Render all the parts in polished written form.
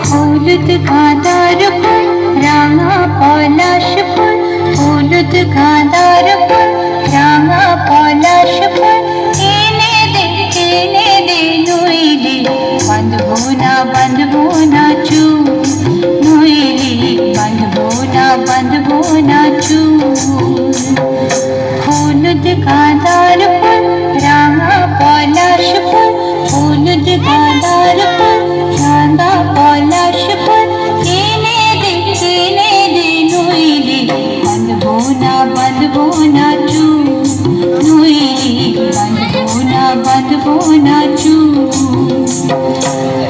হলুদ গাঁদার ফুল রাঙা পলাশ ফুল, হলুদ গাঁদার ফুল রাঙা পলাশ ফুল, এনে দে নইলে বাঁধবো না চুল, নইলে বাঁধবো না চুল। হলুদ গাঁদার ফুল রাঙা পলাশ ফুল, হলুদ গাঁদার ফুল রাঙা পলাশ ফুল, এনে দে নইলে বাঁধবো না চুল, নইলে বাঁধবো না চুল।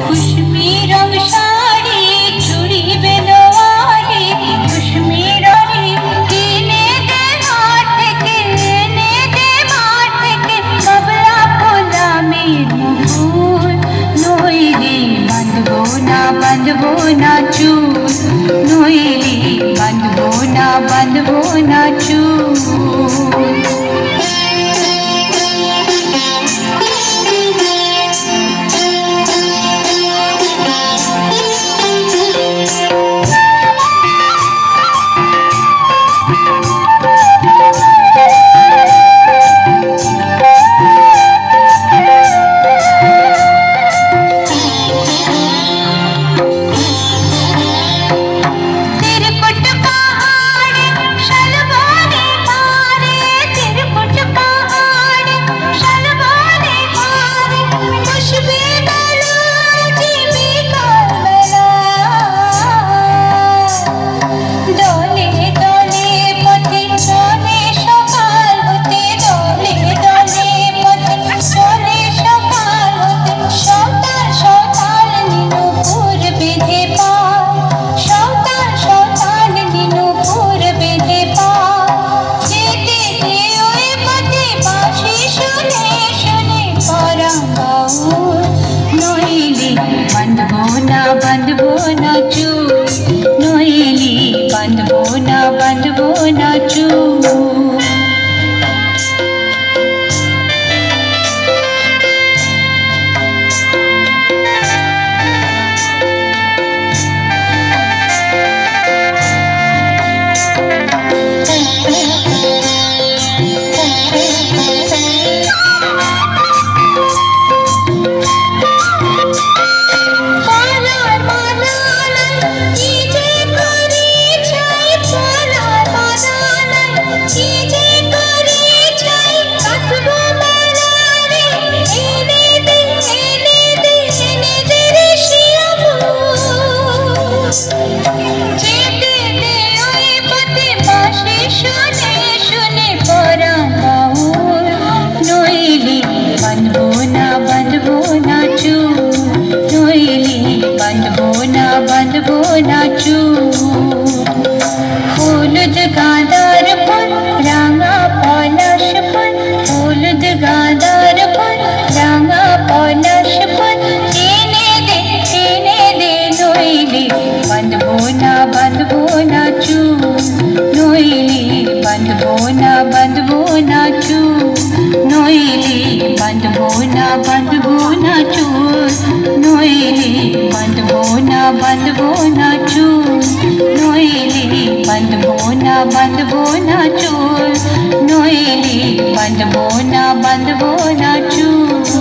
কুশমি রং শাড়ি চুড়ি বেলোয়ারি, কুশমি রঙে এনে দে হাট থেকে, এনে দে মাঠ থেকে কবলা গোলামের মুকুল, নইলে বাঁধবো না চুল, নইলে বাঁধবো না চুল। বাঁধবো না চুল, নইলে বাঁধবো না চুল। বাঁধবো না চুল। হলুদ গাঁদার ফুল রাঙা পলাশ ফুল, হলুদ গাঁদার ফুল রাঙা পলাশ ফুল, এনে দে নইলে বাঁধবো না চুল, নইলে বাঁধবো না চুল, নইলে বাঁধবো না চুল, নইলে বাঁধবো না চুল, নইলে বাঁধবো না চুল, নইলে বাঁধবো না চুল।